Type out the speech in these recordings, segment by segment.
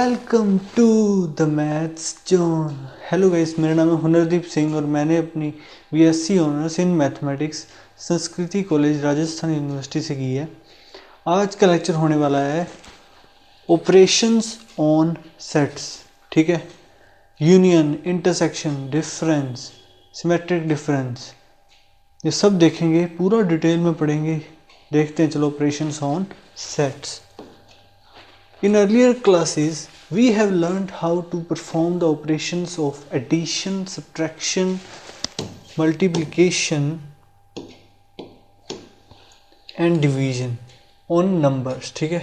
Welcome to the maths zone. Hello guys, मेरा नाम है हुनरदीप सिंह और मैंने अपनी BSc honours in mathematics Sanskriti college Rajasthan university से की है। आज का लेक्चर होने वाला है ऑपरेशंस ऑन सेट्स। ठीक है, union, intersection, difference, symmetric difference, ये सब देखेंगे, पूरा डिटेल में पढ़ेंगे। देखते हैं, चलो operations on sets. In earlier classes, we have learned how to perform the operations of addition, subtraction, multiplication and division on numbers। ठीक है,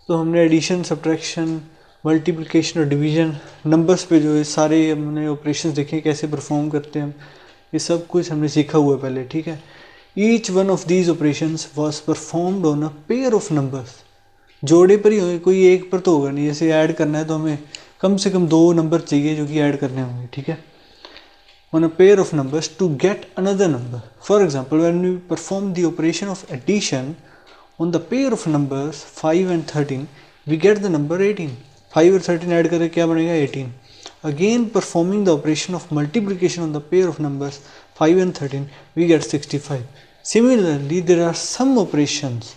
तो हमने एडिशन, सब्ट्रैक्शन, मल्टीप्लिकेशन और डिवीजन नंबर्स पे जो है सारे हमने ऑपरेशंस देखे, कैसे परफॉर्म करते हैं हम, ये सब कुछ हमने सीखा हुआ है पहले। ठीक है, each one of these operations was performed on a pair of numbers. जोड़े पर ही होंगे, कोई एक पर तो होगा नहीं। जैसे ऐड करना है तो हमें कम से कम 2 नंबर चाहिए जो कि ऐड करने होंगे। ठीक है, on a pair of numbers to get another number. For example, when we perform the operation of addition on the pair of numbers 5 and 13, we get the number 18। 5 और 13 ऐड करके क्या बनेगा? 18। Again performing the operation of multiplication on the pair of numbers 5 and 13, we get 65। Similarly there are some operations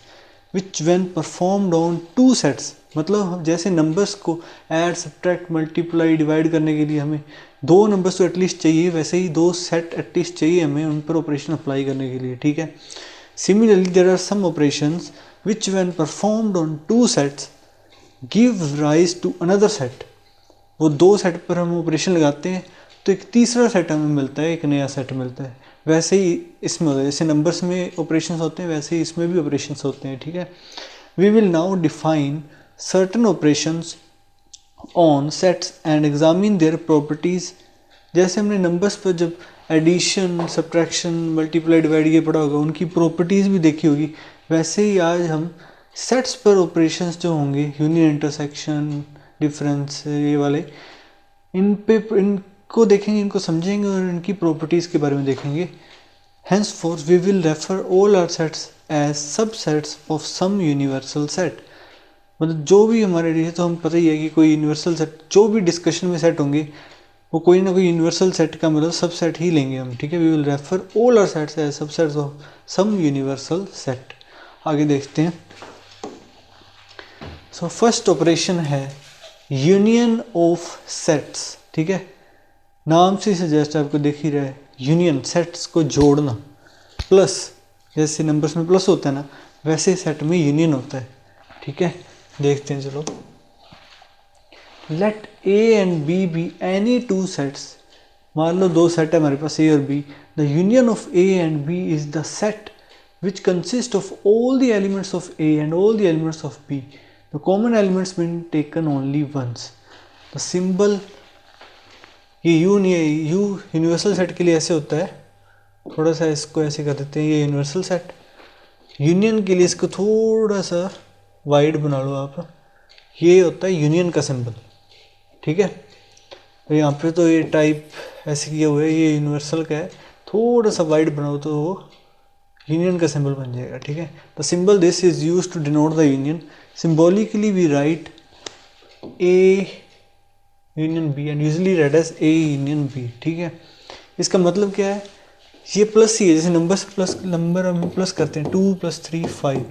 which when performed on two sets, मतलब हम जैसे numbers को add, subtract, multiply, divide करने के लिए हमें 2 नंबर्स तो at least चाहिए, वैसे ही 2 सेट एटलीस्ट चाहिए हमें उन पर ऑपरेशन अप्लाई करने के लिए। ठीक है, similarly there are some operations which when performed on two sets give rise to another set। वो 2 सेट पर हम ऑपरेशन लगाते हैं तो एक तीसरा सेट हमें मिलता है, एक नया सेट मिलता है। वैसे ही इसमें होता है, जैसे नंबर्स में ऑपरेशंस होते हैं वैसे ही इसमें भी ऑपरेशंस होते हैं। ठीक है, we will now define certain operations on sets and examine their properties. जैसे हमने नंबर्स पर जब एडिशन, सब्ट्रैक्शन, मल्टीप्लाई, डिवाइड ये पढ़ा होगा, उनकी प्रॉपर्टीज़ भी देखी होगी, वैसे ही आज हम सेट्स पर ऑपरेशंस जो होंगे, यूनियन, इंटरसेक्शन, डिफरेंस, ये वाले, इनको देखेंगे, इनको समझेंगे और इनकी प्रॉपर्टीज़ के बारे में देखेंगे। Henceforth we will refer all our sets as subsets of some universal set। मतलब जो भी हमारे लिए, तो हम पता ही है कि कोई यूनिवर्सल सेट, जो भी डिस्कशन में सेट होंगे वो कोई ना कोई यूनिवर्सल सेट का मतलब सबसेट ही लेंगे हम। ठीक है, we will refer all our sets as subsets of some universal set. आगे देखते हैं। सो फर्स्ट ऑपरेशन है यूनियन ऑफ सेट्स। ठीक है, नाम से सजेस्ट आपको दिख ही रहा है, यूनियन, सेट्स को जोड़ना। प्लस, जैसे नंबर्स में प्लस होता है ना, वैसे सेट में यूनियन होता है। ठीक है, देखते हैं, चलो। Let A and B be any 2 sets. मान लो 2 सेट है हमारे पास, ए और B. The union of A and B is the set which consist of all the elements of A and all the elements of B. The common elements been taken only once. The symbol, ये U नहीं है, you universal set के लिए ऐसे होता है, थोड़ा सा इसको ऐसे कर देते हैं, ये यूनिवर्सल सेट। यूनियन के लिए इसको थोड़ा सा वाइड बना लो आप, ये होता है यूनियन का सिंबल। ठीक है, तो यहाँ पे तो ये टाइप ऐसे किया हुआ है, ये यूनिवर्सल का है, थोड़ा सा वाइड बनाओ तो वो यूनियन का सिंबल बन जाएगा। ठीक है, the symbol this is use to denote the union. Symbolically we write A union B and usually read as A union B. ठीक है, इसका मतलब क्या है? ये प्लस ही है, जैसे नंबर से प्लस, नंबर हम प्लस करते हैं 2 + 3 5,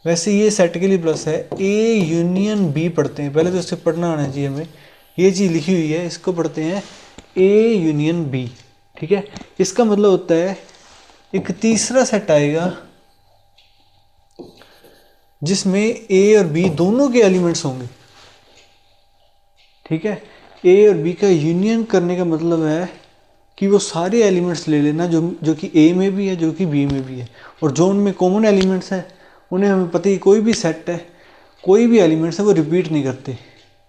वैसे ये सेट के लिए प्लस है। ए यूनियन बी पढ़ते हैं, पहले तो इससे पढ़ना आना चाहिए हमें, ये चीज़ लिखी हुई है, इसको पढ़ते हैं ए यूनियन बी। ठीक है, इसका मतलब होता है एक तीसरा सेट आएगा जिसमें ए और बी दोनों के एलिमेंट्स होंगे। ठीक है, ए और बी का यूनियन करने का मतलब है कि वो सारे एलिमेंट्स ले लेना जो कि ए में भी है, जो कि बी में भी है, और जो उनमें कॉमन एलिमेंट्स है उन्हें हमें पता ही, कोई भी सेट है, कोई भी एलिमेंट्स है वो रिपीट नहीं करते,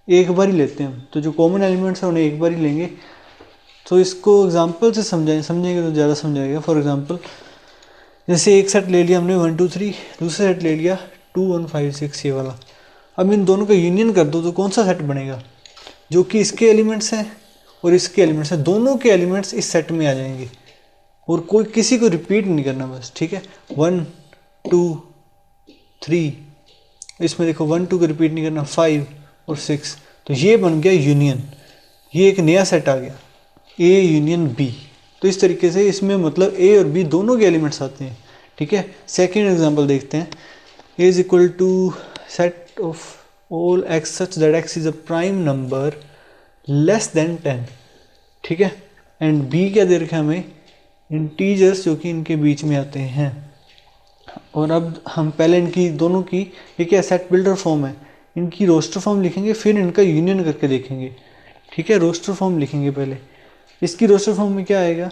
एक बार ही लेते हैं हम। तो जो कॉमन एलिमेंट्स है उन्हें एक बार ही लेंगे। तो इसको एग्जांपल से समझेंगे तो ज़्यादा समझाएगा। फॉर एग्जांपल, जैसे एक सेट ले लिया हमने 1 2 3, दूसरा सेट ले लिया 2 1 5 6, ये वाला। अब इन दोनों का यूनियन कर दो तो कौन सा सेट बनेगा? जो कि इसके एलिमेंट्स हैं और इसके एलिमेंट्स हैं, दोनों के एलिमेंट्स इस सेट में आ जाएंगे और कोई किसी को रिपीट नहीं करना बस। ठीक है, 1 2 3, इसमें देखो 1 2 को रिपीट नहीं करना, 5 और 6, तो ये बन गया यूनियन, ये एक नया सेट आ गया ए यूनियन बी। तो इस तरीके से इसमें मतलब ए और बी दोनों के एलिमेंट्स आते हैं, ठीक है। सेकेंड एग्जाम्पल देखते हैं, A is equal to set of all x such that x is a prime number less than 10, ठीक है। एंड बी क्या दे रखा है हमें, इंटीजर्स जो कि इनके बीच में आते हैं। और अब हम पहले इनकी दोनों की, ये क्या सेट बिल्डर फॉर्म है, इनकी रोस्टर फॉर्म लिखेंगे, फिर इनका यूनियन करके देखेंगे, ठीक है। रोस्टर फॉर्म लिखेंगे पहले, इसकी रोस्टर फॉर्म में क्या आएगा,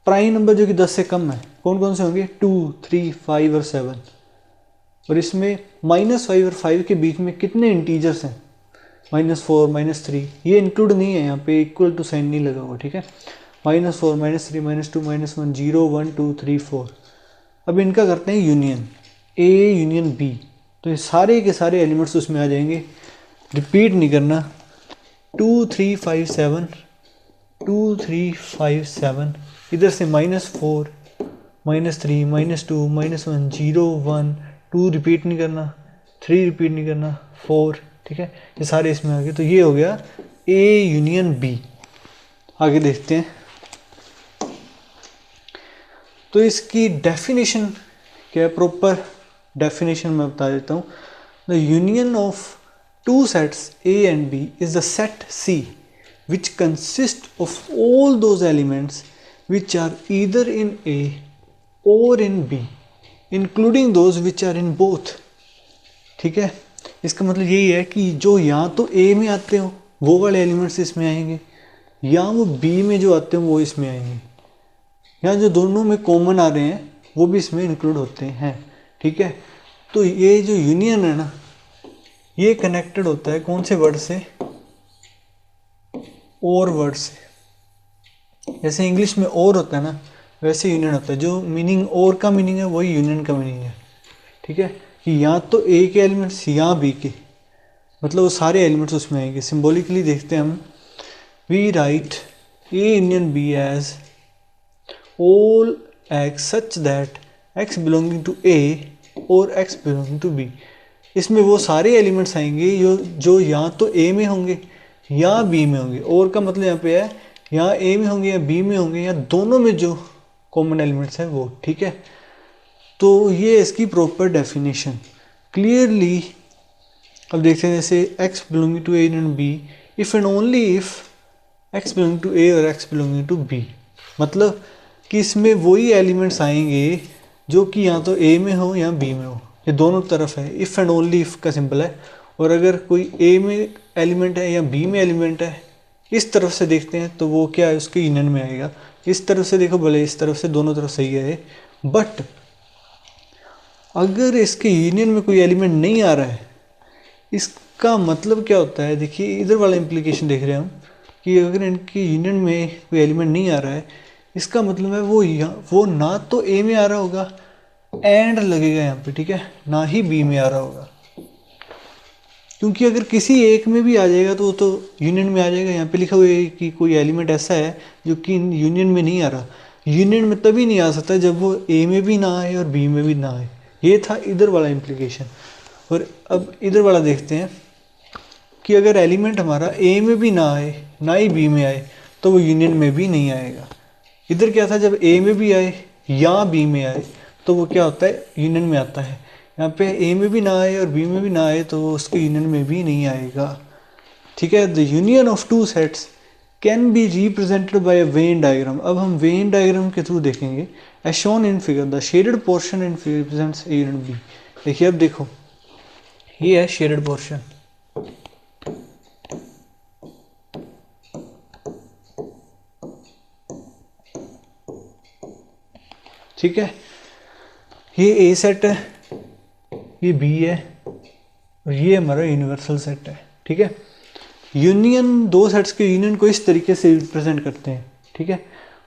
प्राइम नंबर जो कि 10 से कम है कौन कौन से होंगे, 2, 3, 5 और 7। और इसमें -5 और 5 के बीच में कितने इंटीजर्स हैं, -4, -3, ये इंक्लूड नहीं है यहाँ पे, इक्वल टू साइन नहीं लगा हुआ, ठीक है। -4, -3, -2, -1, 0, 1, 2, 3, 4। अब इनका करते हैं यूनियन, ए यूनियन बी, तो ये सारे के सारे एलिमेंट्स उसमें आ जाएंगे, रिपीट नहीं करना। 2, 3, 5, 7, 2, 3, 5, 7, इधर से -4, -3, -2, -1, 0, 1, 2 रिपीट नहीं करना, 3 रिपीट नहीं करना, 4, ठीक है। ये सारे इसमें आ गए, तो ये हो गया ए यूनियन बी। आगे देखते हैं, तो इसकी डेफिनेशन क्या है, प्रॉपर डेफिनेशन मैं बता देता हूँ। The union of two sets A and B is the set C which consist of all those elements which are either in A or in B including those which are in both, ठीक है। इसका मतलब यही है कि जो या तो A में आते हो वो वाले एलिमेंट्स इसमें आएंगे, या वो B में जो आते हैं वो इसमें आएंगे, या जो दोनों में कॉमन आ रहे हैं वो भी इसमें इंक्लूड होते हैं, ठीक है। तो ये जो यूनियन है ना, ये कनेक्टेड होता है कौन से वर्ड से, और वर्ड से। जैसे इंग्लिश में और होता है ना, वैसे यूनियन होता है, जो मीनिंग और का मीनिंग है वही यूनियन का मीनिंग है, ठीक है। कि या तो ए के एलिमेंट्स या बी के, मतलब वो सारे एलिमेंट्स उसमें आएंगे। सिंबॉलिकली देखते हैं हम, we write A union B as all x such that x belonging to A और एक्स बिलोंगिंग टू बी। इसमें वो सारे एलिमेंट्स आएंगे जो या तो ए में होंगे या बी में होंगे, और का मतलब यहाँ पे है या ए में होंगे या बी में होंगे, या दोनों में जो कॉमन एलिमेंट्स हैं वो, ठीक है। तो ये इसकी प्रॉपर डेफिनेशन क्लियरली। अब देखते हैं, जैसे x belonging to A and B, if and only if x belonging to A और एक्स बिलोंगिंग टू बी, मतलब कि इसमें वही एलिमेंट्स आएंगे जो कि या तो ए में हो या बी में हो, ये दोनों तरफ है, इफ़ एंड ओनली इफ का सिंबल है। और अगर कोई ए में एलिमेंट है या बी में एलिमेंट है, इस तरफ से देखते हैं तो वो क्या है, उसके यूनियन में आएगा। इस तरफ से देखो, भले इस तरफ से, दोनों तरफ सही है, बट अगर इसके यूनियन में कोई एलिमेंट नहीं आ रहा है, इसका मतलब क्या होता है, देखिए इधर वाला इम्प्लीकेशन देख रहे हैं हम, कि अगर इनके यूनियन में कोई एलिमेंट नहीं आ रहा है, इसका मतलब है वो ना तो ए में आ रहा होगा, एंड लगेगा यहाँ पे, ठीक है, ना ही बी में आ रहा होगा। क्योंकि अगर किसी एक में भी आ जाएगा तो वो तो यूनियन में आ जाएगा। यहाँ पे लिखा हुआ है कि कोई एलिमेंट ऐसा है जो कि यूनियन में नहीं आ रहा। यूनियन में तभी नहीं आ सकता जब वो ए में भी ना आए और बी में भी ना आए। ये था इधर वाला इम्प्लीकेशन। और अब इधर वाला देखते हैं कि अगर एलिमेंट हमारा ए में भी ना आए ना ही बी में आए तो वो यूनियन में भी नहीं आएगा। इधर क्या था, जब ए में भी आए या बी में आए तो वो क्या होता है, यूनियन में आता है। यहाँ पे ए में भी ना आए और बी में भी ना आए तो वो उसके यूनियन में भी नहीं आएगा, ठीक है। The union of two sets can be represented by a Venn diagram. अब हम वेन डायग्राम के थ्रू देखेंगे। As shown in figure, the shaded portion in represents A and B. देखिए अब देखो, ये है शेडेड पोर्शन, ठीक है। ये ए सेट है, ये बी है, और ये हमारा यूनिवर्सल सेट है, ठीक है। यूनियन, दो सेट्स के यूनियन को इस तरीके से रिप्रेजेंट करते हैं, ठीक है।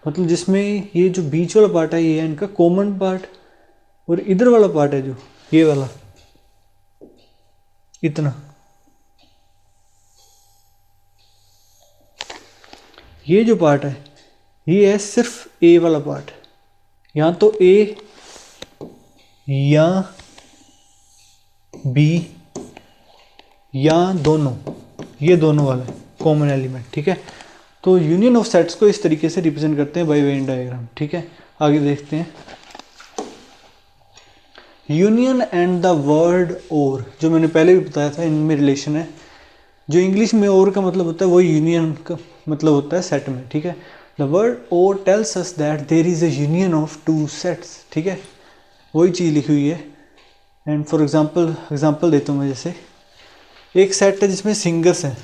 मतलब जिसमें ये जो बीच वाला पार्ट है ये है इनका कॉमन पार्ट, और इधर वाला पार्ट है जो ये वाला, इतना, ये जो पार्ट है ये है सिर्फ ए वाला पार्ट। या तो ए या बी या दोनों, ये दोनों वाला कॉमन एलिमेंट, ठीक है। तो यूनियन ऑफ सेट्स को इस तरीके से रिप्रेजेंट करते हैं बाय वेन डायग्राम, ठीक है। आगे देखते हैं यूनियन एंड द वर्ड और, जो मैंने पहले भी बताया था इनमें रिलेशन है। जो इंग्लिश में और का मतलब होता है वो यूनियन का मतलब होता है सेट में, ठीक है। The word or tells us that there is a union of two sets, ठीक है, वही चीज़ लिखी हुई है। एंड फॉर एग्जाम्पल देता हूँ मैं, जैसे एक सेट है जिसमें सिंगर्स हैं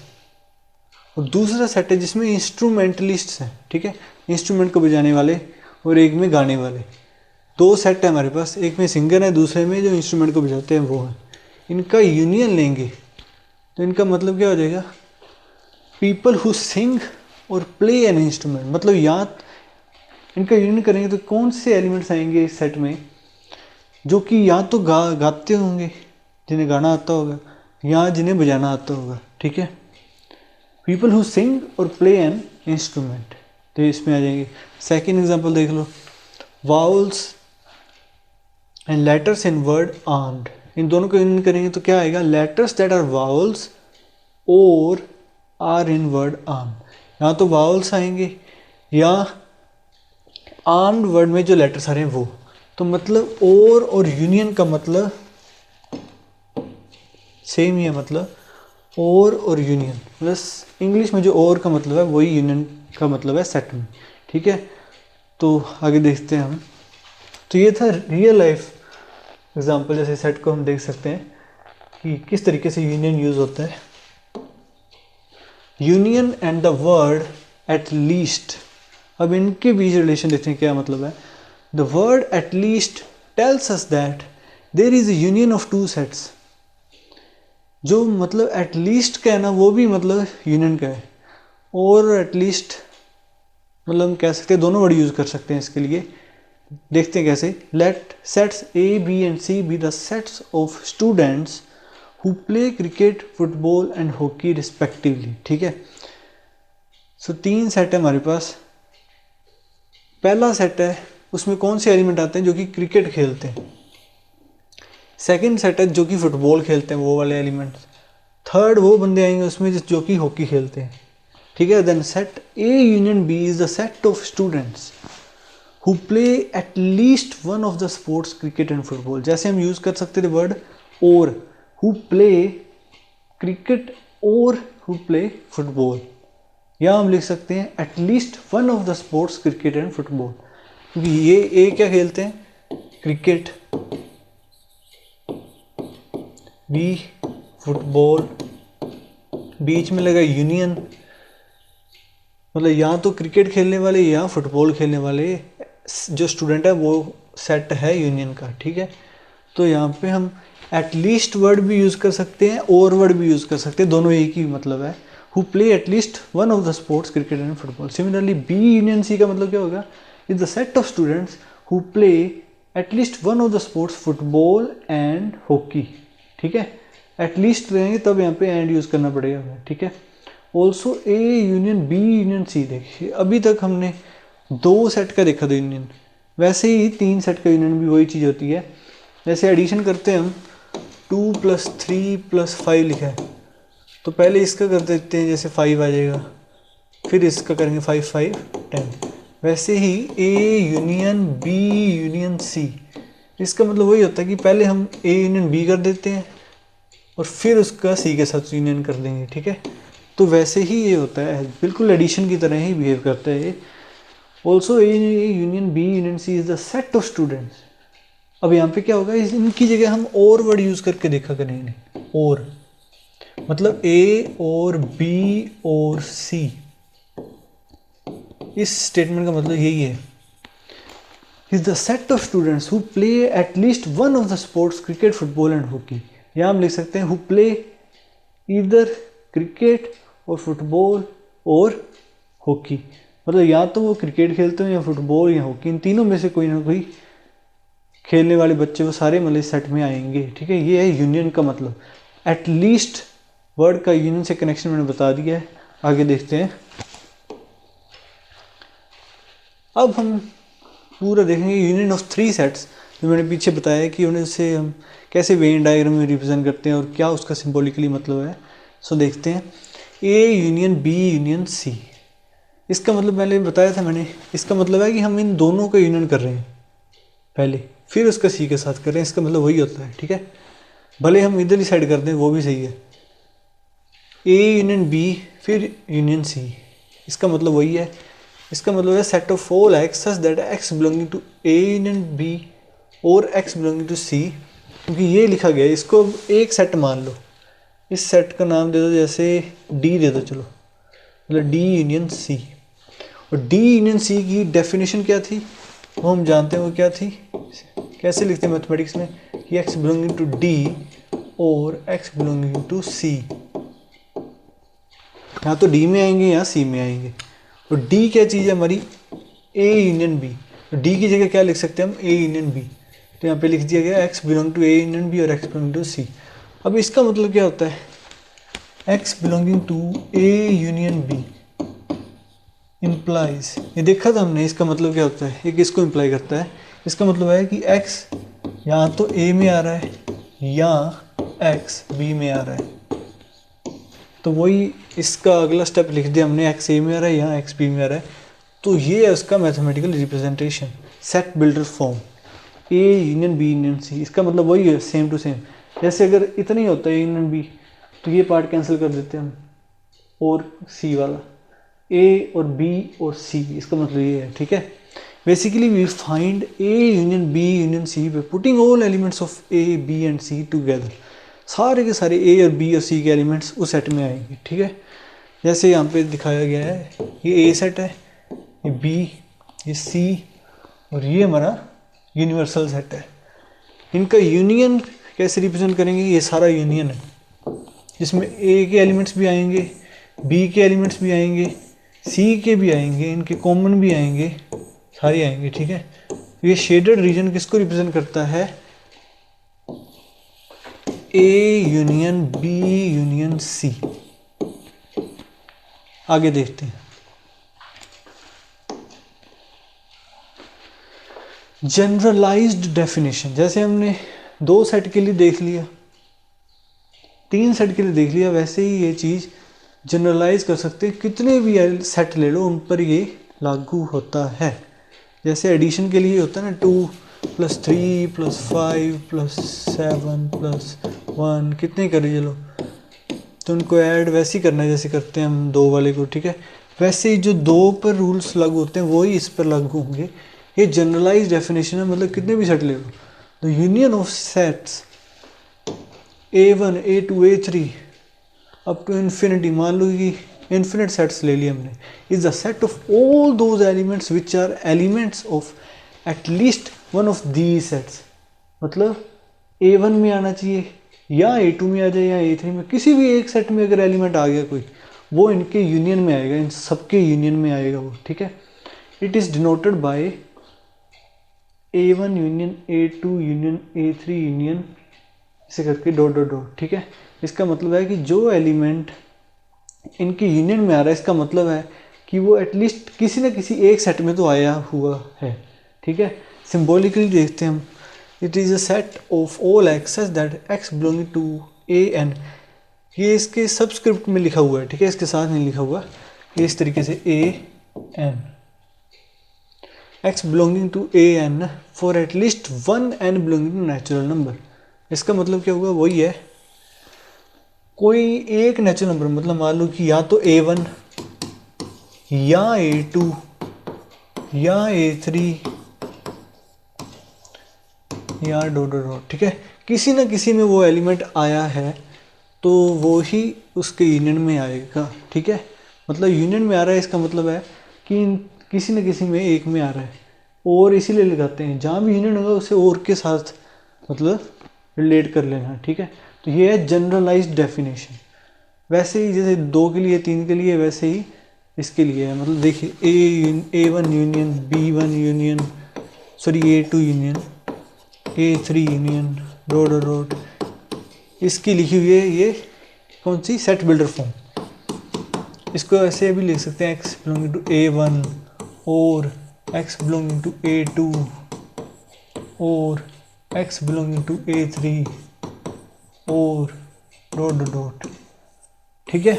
और दूसरा सेट है जिसमें इंस्ट्रूमेंटलिस्ट्स हैं, ठीक है, इंस्ट्रूमेंट को बजाने वाले, और एक में गाने वाले। दो सेट है हमारे पास, एक में सिंगर है, दूसरे में जो इंस्ट्रूमेंट को बजाते हैं वो है। इनका यूनियन लेंगे तो इनका मतलब क्या हो जाएगा, पीपल हु सिंग और प्ले एन इंस्ट्रूमेंट। मतलब यहाँ इनका यूनियन करेंगे तो कौन से एलिमेंट्स आएंगे इस सेट में, जो कि या तो गाते होंगे, जिन्हें गाना आता होगा, या जिन्हें बजाना आता होगा, ठीक है। पीपल हु सिंग और प्ले एन इंस्ट्रूमेंट, तो इसमें आ जाएंगे। सेकेंड एग्जाम्पल देख लो, vowels and letters in word armed. इन दोनों को यूनियन करेंगे तो क्या आएगा, लेटर्स दैट आर वाउल्स और आर इन वर्ड आर्म। यहाँ तो वाउल्स आएंगे या आर्म्ड वर्ड में जो लेटर्स आ रहे हैं वो। तो मतलब और यूनियन का मतलब सेम ही है, मतलब और यूनियन, बस इंग्लिश में जो और का मतलब है वही यूनियन का मतलब है सेट में, ठीक है। तो आगे देखते हैं हम। तो ये था रियल लाइफ एग्जांपल, जैसे सेट को हम देख सकते हैं कि किस तरीके से यूनियन यूज होता है। Union and the word at least, अब इनके बीच रिलेशन देखते हैं क्या मतलब है। The word at least tells us that there is a union of two sets. जो मतलब एट लीस्ट का है ना, वो भी मतलब यूनियन का है, और एट लीस्ट मतलब हम कह सकते हैं दोनों वर्ड यूज कर सकते हैं इसके लिए। देखते हैं कैसे। Let sets A B and C be the sets of students who play cricket, football and hockey respectively, ठीक है। सो तीन सेट है हमारे पास। पहला सेट है उसमें कौन से एलिमेंट आते हैं, जो कि क्रिकेट खेलते हैं। सेकंड सेट है जो कि फुटबॉल खेलते हैं, वो वाले एलिमेंट। थर्ड वो बंदे आएंगे उसमें जो कि हॉकी खेलते हैं, ठीक है। Then set A union B is the set of students who play at least one of the sports, cricket and football. जैसे हम यूज कर सकते थे word or, who play cricket or who play football, या हम लिख सकते हैं at least one of the sports, cricket and football. क्योंकि ये ए क्या खेलते हैं, क्रिकेट, बी फुटबॉल, बीच में लगा यूनियन, मतलब या तो क्रिकेट खेलने वाले या फुटबॉल खेलने वाले जो स्टूडेंट है वो सेट है यूनियन का, ठीक है। तो यहाँ पे हम एट लीस्ट वर्ड भी यूज़ कर सकते हैं और वर्ड भी यूज़ कर सकते हैं, दोनों एक ही मतलब है। Who play at least one of the sports, cricket and football. Similarly B union C का मतलब क्या होगा, is the set of students who play at least one of the sports, football and hockey, ठीक है। At least रहेंगे तब यहाँ पे एंड यूज़ करना पड़ेगा हमें, ठीक है। Also A union B union C, देखिए अभी तक हमने दो सेट का देखा था यूनियन, वैसे ही तीन सेट का यूनियन भी वही चीज़ होती है। जैसे एडिशन करते हैं हम, 2 + 3 + 5 लिखा है, तो पहले इसका कर देते हैं, जैसे 5 आ जाएगा, फिर इसका करेंगे 5 5 10। वैसे ही A union B union C, इसका मतलब वही होता है कि पहले हम ए यूनियन बी कर देते हैं और फिर उसका सी के साथ यूनियन कर देंगे, ठीक है। तो वैसे ही ये होता है, बिल्कुल एडिशन की तरह ही बिहेव करता है ये। Also A union B union C is the set of students. अब यहाँ पे क्या होगा, इनकी जगह हम और वर्ड यूज करके देखा करेंगे। और मतलब ए और बी और सी, इस स्टेटमेंट का मतलब यही है, is the set of students who play at least one of the sports, cricket, football and hockey. यहाँ हम लिख सकते हैं हु प्ले इधर क्रिकेट और फुटबॉल और हॉकी, मतलब या तो वो क्रिकेट खेलते हो या फुटबॉल या हॉकी, इन तीनों में से कोई ना कोई खेलने वाले बच्चे वो सारे मतलब सेट में आएंगे, ठीक है। ये है यूनियन का मतलब। एट लीस्ट वर्ड का यूनियन से कनेक्शन मैंने बता दिया है। आगे देखते हैं। अब हम पूरा देखेंगे यूनियन ऑफ 3 सेट्स, जो मैंने पीछे बताया कि उन्हें से हम कैसे वेन डायग्राम में रिप्रेजेंट करते हैं और क्या उसका सिंबॉलिकली मतलब है। सो देखते हैं। A union B union C. इसका मतलब पहले बताया था मैंने, इसका मतलब है कि हम इन दोनों का यूनियन कर रहे हैं पहले, फिर उसका सी के साथ कर रहे हैं, इसका मतलब वही होता है, ठीक है। भले हम इधर ही साइड कर दें वो भी सही है, ए यूनियन बी फिर यूनियन सी, इसका मतलब वही है। इसका मतलब है set of all x such that x belonging to A union B और एक्स बिलोंगिंग टू सी, क्योंकि ये लिखा गया है, इसको एक सेट मान लो, इस सेट का नाम दे दो जैसे डी दे दो, चलो मतलब डी यूनियन सी। और डी यूनियन सी की डेफिनेशन क्या थी वो हम जानते हैं, वो क्या थी, कैसे लिखते हैं मैथमेटिक्स में कि एक्स बिलोंगिंग टू डी और एक्स बिलोंगिंग टू सी, या तो डी में आएंगे या सी में आएंगे। और डी क्या चीज़ है हमारी, ए यूनियन बी, तो डी की जगह क्या लिख सकते हैं हम, ए यूनियन बी, तो यहाँ पे लिख दिया गया X belong to A union B और एक्स बिलोंग टू सी। अब इसका मतलब क्या होता है, X belonging to A union B implies, ये देखा था हमने, इसका मतलब क्या होता है, एक इसको इम्प्लाई करता है, इसका मतलब है कि एक्स या तो ए में आ रहा है या एक्स बी में आ रहा है। तो वही इसका अगला स्टेप लिख दिया हमने, एक्स ए में आ रहा है या एक्स बी में आ रहा है, तो ये है उसका mathematical representation, set builder form, A union B union C. इसका मतलब वही है, सेम टू सेम। जैसे अगर इतना ही होता है यूनियन बी, तो ये पार्ट कैंसिल कर देते हैं हम, और सी वाला, ए और बी और सी, इसका मतलब ये है, ठीक है। Basically we find A union B union C by putting all elements of A B and C together, सारे के सारे ए और बी और सी के एलिमेंट्स उस सेट में आएंगे, ठीक है। जैसे यहाँ पे दिखाया गया है, ये ए सेट है, ये बी, ये सी, और ये हमारा यूनिवर्सल सेट है। इनका यूनियन कैसे रिप्रेजेंट करेंगे, ये सारा यूनियन है जिसमें ए के एलिमेंट्स भी आएंगे, बी के एलिमेंट्स भी आएंगे, सी के भी आएंगे, इनके कॉमन भी आएंगे, सारे आएंगे, ठीक है। ये शेडेड रीजन किसको रिप्रेजेंट करता है, A union B union C. आगे देखते हैं, जनरलाइज्ड डेफिनेशन, जैसे हमने 2 सेट के लिए देख लिया, 3 सेट के लिए देख लिया, वैसे ही ये चीज़ जनरलाइज कर सकते हैं, कितने भी सेट ले लो उन पर ये लागू होता है। जैसे एडिशन के लिए होता है ना, 2 + 3 + 5 + 7 + 1, कितने करें चलो, तो उनको ऐड वैसे ही करना है जैसे करते हैं हम 2 वाले को, ठीक है। वैसे ही जो 2 पर रूल्स लागू होते हैं वही इस पर लागू होंगे। ये जनरलाइज डेफिनेशन है, मतलब कितने भी सेट ले लो, the union of sets A1 A2 A3 up to infinity, मान लो कि इन्फिनिट सेट्स ले लिए हमने, is the set of all those elements which are elements of at least one of the sets. मतलब A1 में आना चाहिए या A2 में आ जाए या A3 में, किसी भी एक सेट में अगर एलिमेंट आ गया कोई, वो इनके यूनियन में आएगा, इन सबके यूनियन में आएगा वो, ठीक है। It is denoted by A1 union A2 union A3 union, इसे करके डॉट डॉट डॉट, ठीक है। इसका मतलब है कि जो एलिमेंट इनके यूनियन में आ रहा है, इसका मतलब है कि वो एटलीस्ट किसी न किसी एक सेट में तो आया हुआ है, ठीक है। सिम्बॉलिकली देखते हैं हम, it is a set of all X that x belonging to A n, ये इसके सबस्क्रिप्ट में लिखा हुआ है, ठीक है, इसके साथ नहीं लिखा हुआ, ये इस तरीके से A n, x belonging to A n for एटलीस्ट 1 n belonging to natural number. इसका मतलब क्या हुआ, वही है, कोई एक नेचुरल नंबर, मतलब मान लो कि या तो A1 या A2 या A3 या डॉट डॉट डॉट, ठीक है, किसी ना किसी में वो एलिमेंट आया है तो वो ही उसके यूनियन में आएगा, ठीक है। मतलब यूनियन में आ रहा है, इसका मतलब है कि किसी न किसी में एक में आ रहा है, और इसीलिए लगाते हैं जहाँ भी यूनियन होगा उसे और के साथ मतलब रिलेट कर लेना, ठीक है। तो ये है जनरलाइज्ड डेफिनेशन। वैसे ही जैसे 2 के लिए 3 के लिए, वैसे ही इसके लिए है। मतलब देखिए A1 union B1 union A2 union A3 union dot dot dot, इसकी लिखी हुई है ये कौन सी, सेट बिल्डर फॉर्म। इसको ऐसे भी लिख सकते हैं, एक्स बिलोंगिंग टू A1 और एक्स बिलोंगिंग टू A2 और एक्स बिलोंगिंग टू A3 और डॉट डॉट डॉट, ठीक है।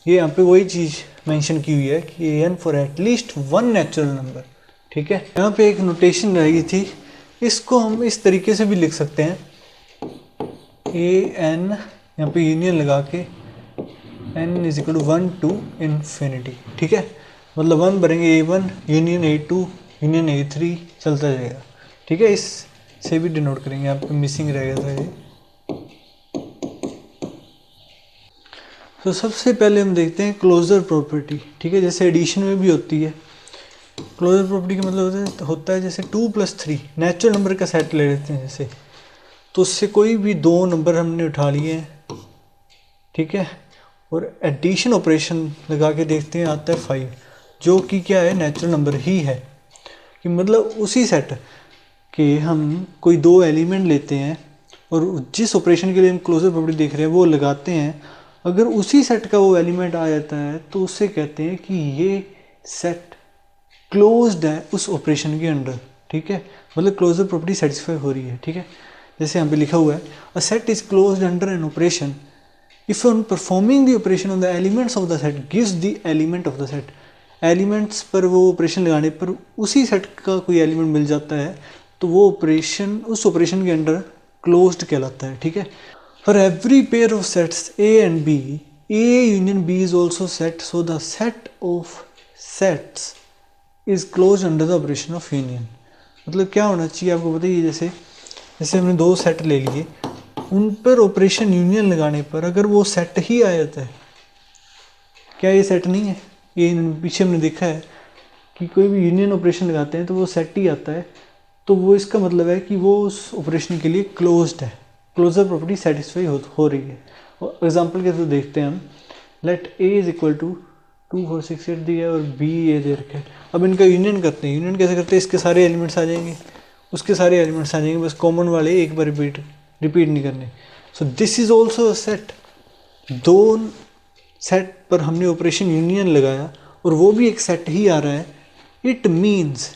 ये यहाँ पे वही चीज़ मेंशन की हुई है कि n for at least one natural number, ठीक है। यहाँ पे एक नोटेशन रह गई थी, इसको हम इस तरीके से भी लिख सकते हैं, ए एन यहाँ पे यूनियन लगा के n is equal to 1 to infinity, ठीक है। मतलब 1 भरेंगे A1 union A2 union A3 चलता जाएगा, ठीक है। इस से भी डिनोट करेंगे, यहाँ पे मिसिंग रह गया था ये। तो सबसे पहले हम देखते हैं क्लोजर प्रॉपर्टी, ठीक है। जैसे एडिशन में भी होती है क्लोजर प्रॉपर्टी का मतलब होता है जैसे 2 + 3 नेचुरल नंबर का सेट ले लेते हैं जैसे, तो उससे कोई भी दो नंबर हमने उठा लिए हैं, ठीक है, और एडिशन ऑपरेशन लगा के देखते हैं, आता है 5, जो कि क्या है नेचुरल नंबर ही है। कि मतलब उसी सेट के हम कोई दो एलिमेंट लेते हैं और जिस ऑपरेशन के लिए हम क्लोजर प्रॉपर्टी देख रहे हैं वो लगाते हैं, अगर उसी सेट का वो एलिमेंट आ जाता है तो उससे कहते हैं कि ये सेट क्लोज्ड है उस ऑपरेशन के अंडर, ठीक है। मतलब क्लोजर प्रॉपर्टी सेटिस्फाई हो रही है, ठीक है। जैसे यहाँ पे लिखा हुआ है a set is closed under an operation if on performing the operation on the elements of the set gives the element of the set, elements पर वो ऑपरेशन लगाने पर उसी सेट का कोई एलिमेंट मिल जाता है तो वो ऑपरेशन उस ऑपरेशन के अंडर क्लोज्ड कहलाता है, ठीक है। For every pair of sets A and B, A union B is also set, so the set of sets is close under the operation of union. मतलब क्या होना चाहिए आपको बताइए, जैसे जैसे हमने दो सेट ले लिए, उन पर ऑपरेशन यूनियन लगाने पर अगर वो सेट ही आ जाता है, क्या ये सेट नहीं है? ये पीछे हमने देखा है कि कोई भी यूनियन ऑपरेशन लगाते हैं तो वो सेट ही आता है, तो वो इसका मतलब है कि वो उस ऑपरेशन के लिए क्लोज्ड है, क्लोजर प्रॉपर्टी सेटिस्फाई हो रही है। और एग्जांपल के थ्रू देखते हैं हम, let A is equal to 2 4 6 8 दिया और बी ए दे रखा है। अब इनका यूनियन करते हैं, यूनियन कैसे करते हैं, इसके सारे एलिमेंट्स आ जाएंगे, उसके सारे एलिमेंट्स आ जाएंगे, बस कॉमन वाले एक बार रिपीट नहीं करने। So this is also a set, दो सेट पर हमने ऑपरेशन यूनियन लगाया और वो भी एक सेट ही आ रहा है, इट मीन्स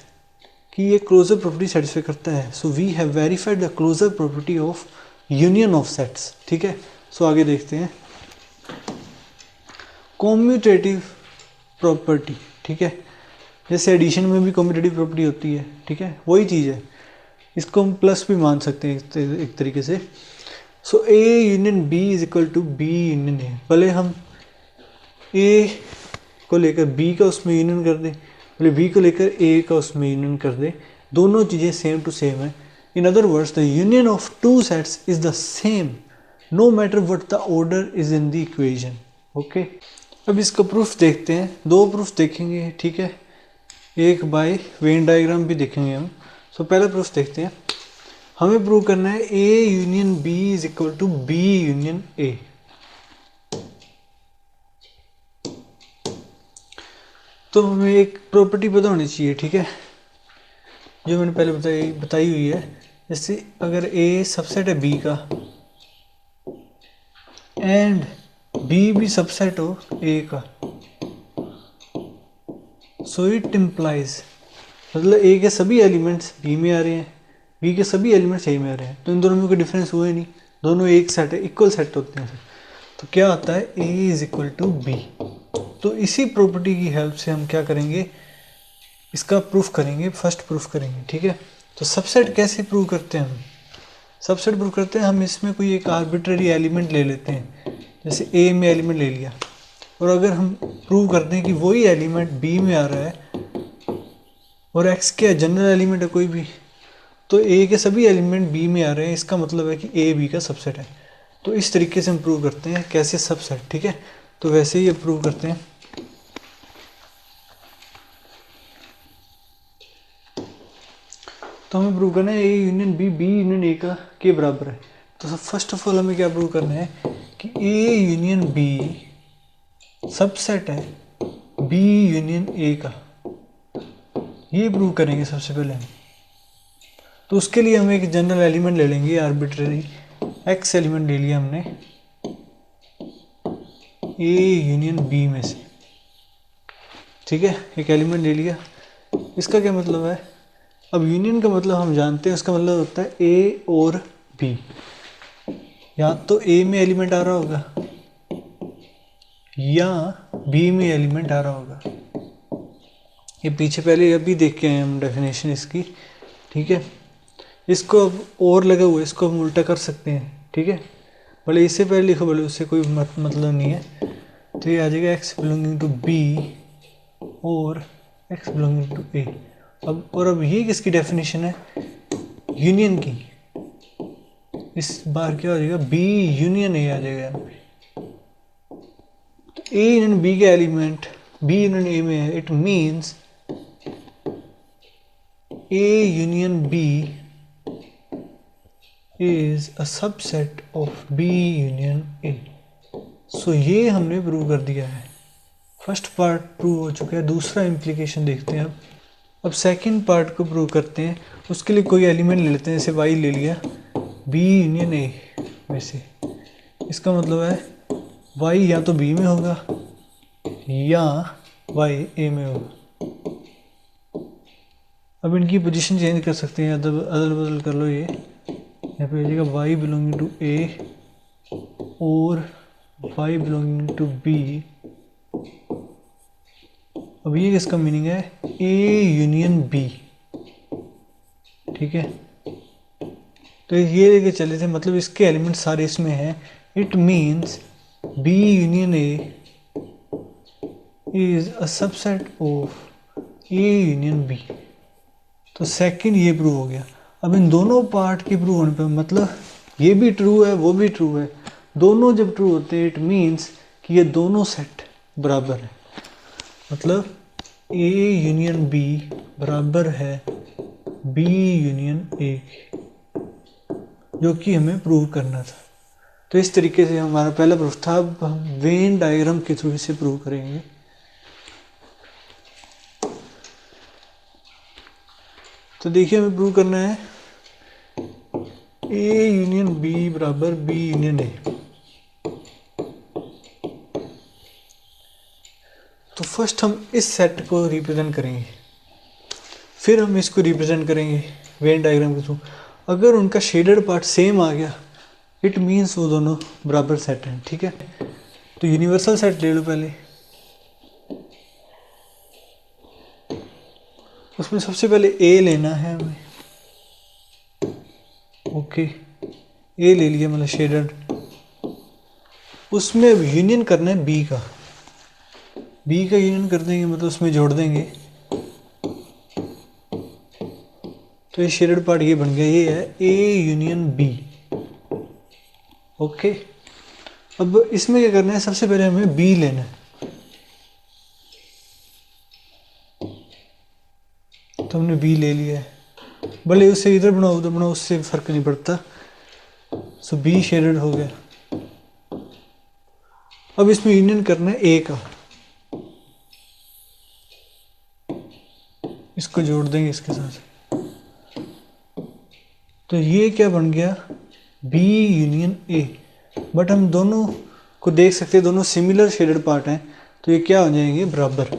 कि ये क्लोजर प्रॉपर्टी सेटिस्फाई करता है। So we have verified the closure property of union of sets, ठीक है। सो आगे देखते हैं कॉम्यूटेटिव प्रॉपर्टी, ठीक है। जैसे एडिशन में भी कॉम्यूटेटिव प्रॉपर्टी होती है, ठीक है, वही चीज़ है, इसको हम प्लस भी मान सकते हैं एक तरीके से। So A union B is equal to B union A, भले हम ए को लेकर बी का उसमें यूनियन कर दें, भले बी को लेकर ए का उसमें यूनियन कर दें, दोनों चीज़ें सेम टू सेम है। In other words the union of two sets is the same no matter what the order is in the equation, okay. अब इसका प्रूफ देखते हैं, दो प्रूफ देखेंगे, ठीक है, एक बाय वेन डायग्राम भी देखेंगे हम। सो पहला प्रूफ देखते हैं, हमें प्रूव करना है A union B is equal to B union A. तो हमें एक प्रॉपर्टी पता होनी चाहिए, ठीक है, जो मैंने पहले बताई हुई है। जैसे अगर ए सबसेट है बी का एंड बी भी सबसेट हो ए का, सो इट इम्प्लाइज, मतलब ए के सभी एलिमेंट्स बी में आ रहे हैं, बी के सभी एलिमेंट्स ए में आ रहे हैं, तो इन दोनों में कोई डिफरेंस हुआ ही नहीं, दोनों एक सेट है, इक्वल सेट होते हैं। तो क्या आता है ए इज इक्वल टू बी। तो इसी प्रॉपर्टी की हेल्प से हम क्या करेंगे, इसका प्रूफ करेंगे, फर्स्ट प्रूफ करेंगे, ठीक है। तो सबसेट कैसे प्रूव करते हैं हम, सबसेट प्रूव करते हैं हम इसमें कोई एक आर्बिट्ररी एलिमेंट ले लेते हैं, जैसे ए में एलिमेंट ले लिया, और अगर हम प्रूव करते हैं कि वही एलिमेंट बी में आ रहा है और एक्स क्या जनरल एलिमेंट है कोई भी, तो ए के सभी एलिमेंट बी में आ रहे हैं, इसका मतलब है कि ए बी का सबसेट है। तो इस तरीके से हम प्रूव करते हैं, कैसे सबसेट, ठीक है। तो वैसे ही प्रूव करते हैं। तो हमें प्रूव करना है A union B B union A का के बराबर है। तो फर्स्ट ऑफ ऑल हमें क्या प्रूव करना है कि ए यूनियन बी सबसेट है बी यूनियन ए का, ये प्रूव करेंगे सबसे पहले हम। तो उसके लिए हम एक जनरल एलिमेंट ले लेंगे, आर्बिट्ररी एक्स एलिमेंट ले लिया हमने ए यूनियन बी में से, ठीक है, एक एलिमेंट ले लिया। इसका क्या मतलब है, अब यूनियन का मतलब हम जानते हैं, उसका मतलब होता है ए और बी, या तो ए में एलिमेंट आ रहा होगा या बी में एलिमेंट आ रहा होगा। ये पीछे पहले अभी देख के आए हम डेफिनेशन इसकी, ठीक है। इसको अब और लगा हुआ है, इसको हम उल्टा कर सकते हैं, ठीक है। भले इससे पहले लिखो, भले उससे कोई मतलब नहीं है। तो ये आ जाएगा एक्स बिलोंगिंग टू बी और एक्स बिलोंगिंग टू ए। अब ये किसकी डेफिनेशन है? यूनियन की। इस बार क्या हो जाएगा? बी यूनियन ए आ जाएगा यहाँ पे। ए यूनियन बी के एलिमेंट बी यूनियन ए में है, it means A union B is a subset of B union A. So ये हमने प्रूव कर दिया है। फर्स्ट पार्ट प्रूव हो चुका है। दूसरा इम्प्लीकेशन देखते हैं अब सेकंड पार्ट को प्रूव करते हैं। उसके लिए कोई एलिमेंट ले लेते हैं, जैसे वाई ले लिया बी यूनियन ए में से। इसका मतलब है वाई या तो बी में होगा या वाई ए में होगा। अब इनकी पोजीशन चेंज कर सकते हैं, अदल बदल कर लो। ये यहाँ पे हो जाएगा वाई बिलोंगिंग टू ए और वाई बिलोंगिंग टू बी। अब ये किसका मीनिंग है? ए यूनियन बी, ठीक है। तो ये लेके चले थे, मतलब इसके एलिमेंट सारे इसमें हैं। It means B union A is a subset of A union B. तो सेकंड ये प्रूव हो गया। अब इन दोनों पार्ट के प्रूव होने पे, मतलब ये भी ट्रू है वो भी ट्रू है, दोनों जब ट्रू होते हैं, इट मीन्स कि ये दोनों सेट बराबर है। मतलब ए यूनियन बी बराबर है बी यूनियन ए, जो कि हमें प्रूव करना था। तो इस तरीके से हमारा पहला प्रूफ था। अब हम वेन डायग्राम के थ्रू इसे प्रूव करेंगे। तो देखिए हमें प्रूव करना है ए यूनियन बी बराबर बी यूनियन ए। तो फर्स्ट हम इस सेट को रिप्रेजेंट करेंगे, फिर हम इसको रिप्रेजेंट करेंगे वेन डायग्राम के थ्रू। अगर उनका शेडेड पार्ट सेम आ गया, इट मीन्स वो दोनों बराबर सेट हैं, ठीक है। तो यूनिवर्सल सेट ले लो पहले। उसमें सबसे पहले ए लेना है हमें, ओके। ए ले लिया, मतलब शेडेड। उसमें यूनियन करना है बी का। बी का यूनियन कर देंगे, मतलब उसमें जोड़ देंगे। तो ये शेडेड पार्ट ये बन गया, ये है ए यूनियन बी, ओके। अब इसमें क्या करना है? सबसे पहले हमें बी लेना है। तो हमने बी ले लिया है, भले उससे इधर बनाओ उधर बनाओ, उससे फर्क नहीं पड़ता। सो बी शेडेड हो गया। अब इसमें यूनियन करना है ए का, इसको जोड़ देंगे इसके साथ। तो ये क्या बन गया? B union A. बट हम दोनों को देख सकते हैं, दोनों सिमिलर शेडेड पार्ट हैं, तो ये क्या हो जाएंगे? बराबर।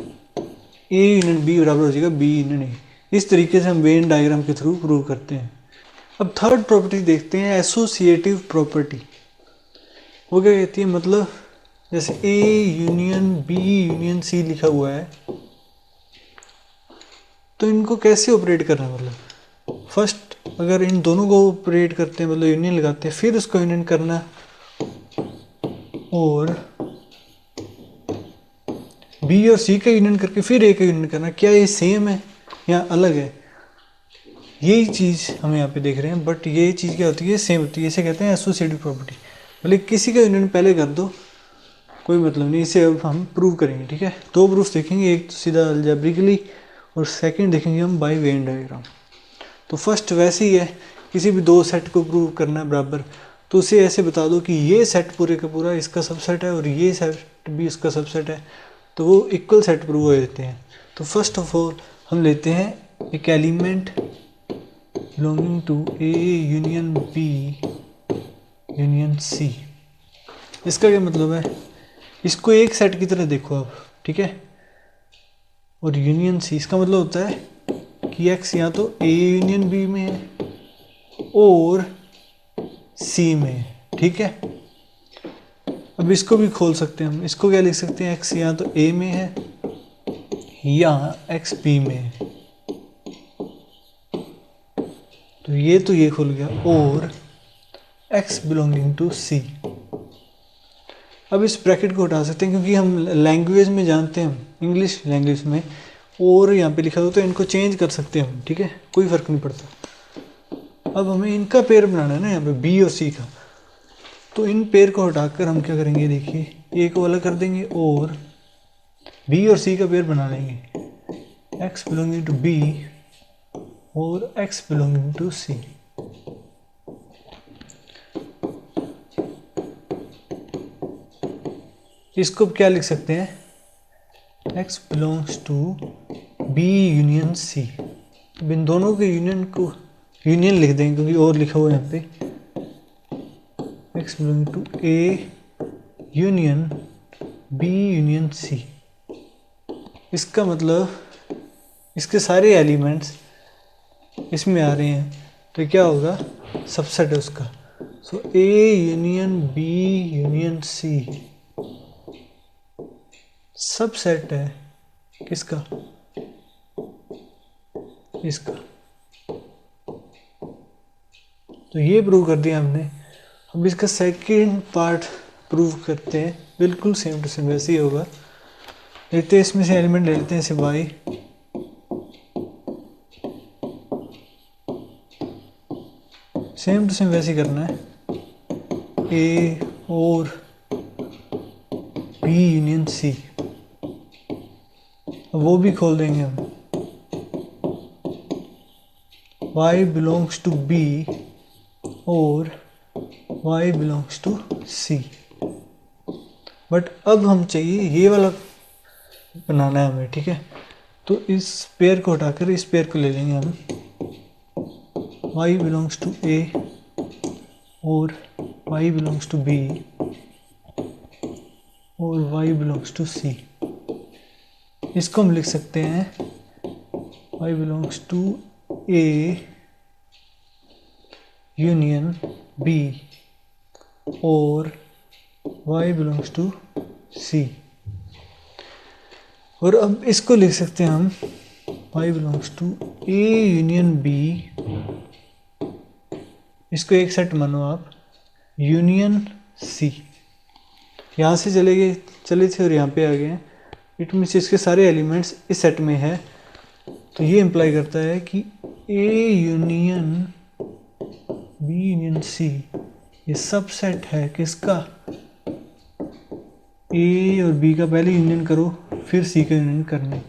ए यूनियन बी बराबर हो जाएगा बी यूनियन ए। इस तरीके से हम वेन डायग्राम के थ्रू प्रूव करते हैं। अब थर्ड प्रॉपर्टी देखते हैं, एसोसिएटिव प्रॉपर्टी। वो क्या कहती है? मतलब जैसे A union B union C लिखा हुआ है, तो इनको कैसे ऑपरेट करना है? मतलब फर्स्ट अगर इन दोनों को ऑपरेट करते हैं, मतलब यूनियन लगाते हैं, फिर उसको यूनियन करना, और बी और सी का यूनियन करके फिर ए का यूनियन करना। क्या ये सेम है या अलग है? यही चीज़ हम यहाँ पे देख रहे हैं। बट ये चीज़ क्या होती है? सेम होती है। इसे कहते हैं एसोसिएटिव प्रॉपर्टी। मतलब किसी का यूनियन पहले कर दो, कोई मतलब नहीं। इसे अब हम प्रूव करेंगे, ठीक है। दो प्रूफ देखेंगे, एक तो सीधा अलजेब्रिकली और सेकंड देखेंगे हम बाय वेन डायग्राम। तो फर्स्ट वैसे ही है, किसी भी दो सेट को प्रूव करना है बराबर, तो उसे ऐसे बता दो कि ये सेट पूरे का पूरा इसका सबसेट है और ये सेट भी इसका सबसेट है, तो वो इक्वल सेट प्रूव हो जाते हैं। तो फर्स्ट ऑफ ऑल हम लेते हैं एक element belonging to A union B union C. इसका क्या मतलब है? इसको एक सेट की तरह देखो आप, ठीक है। और यूनियन सी, इसका मतलब होता है कि एक्स या तो ए यूनियन बी में है और सी में है, ठीक है। अब इसको भी खोल सकते हैं हम। इसको क्या लिख सकते हैं, x या तो a में है या x b में है। तो ये खुल गया, और x बिलोंगिंग टू c। अब इस ब्रैकेट को हटा सकते हैं क्योंकि हम लैंग्वेज में जानते हैं, इंग्लिश लैंग्वेज में और यहाँ पे लिखा हो तो इनको चेंज कर सकते हैं हम, ठीक है, कोई फ़र्क नहीं पड़ता। अब हमें इनका पेयर बनाना है ना यहाँ पे b और c का, तो इन पेयर को हटाकर हम क्या करेंगे, देखिए a को अलग कर देंगे और b और c का पेयर बना लेंगे, x बिलोंगिंग टू b और x बिलोंगिंग टू c। इसको क्या लिख सकते हैं, x belongs to b union c। अब इन दोनों के यूनियन को यूनियन लिख देंगे क्योंकि और लिखा हुआ है यहाँ पे, x belong to a union b union c। इसका मतलब इसके सारे एलिमेंट्स इसमें आ रहे हैं, तो क्या होगा, सबसेट है उसका। सो a union b union c subset है किसका, इसका। तो ये प्रूव कर दिया हमने। अब इसका सेकंड पार्ट प्रूव करते हैं, बिल्कुल सेम टू सेम वैसे ही होगा। लेते हैं इसमें से एलिमेंट ले लेते हैं, जैसे y, सेम टू सेम वैसे ही करना है, a और b यूनियन c। वो भी खोल देंगे हम, y बिलोंग्स टू b और y belongs to c। But अब हम चाहिए ये वाला बनाना है हमें, ठीक है। तो इस पेयर को हटाकर इस पेयर को ले लेंगे हम, y बिलोंग्स टू a और y बिलोंग्स टू b और y बिलोंग्स टू c। इसको हम लिख सकते हैं y belongs to a union b और y बिलोंग्स टू c। और अब इसको लिख सकते हैं हम y belongs to a union b, इसको एक सेट मानो आप, यूनियन c। यहाँ से चले थे और यहाँ पे आ गए हैं, इट मीन्स इसके सारे एलिमेंट्स इस सेट में है। तो ये इम्प्लाई करता है कि a union b union c ये सबसेट है किसका, a और b का पहले यूनियन करो फिर c का यूनियन करने,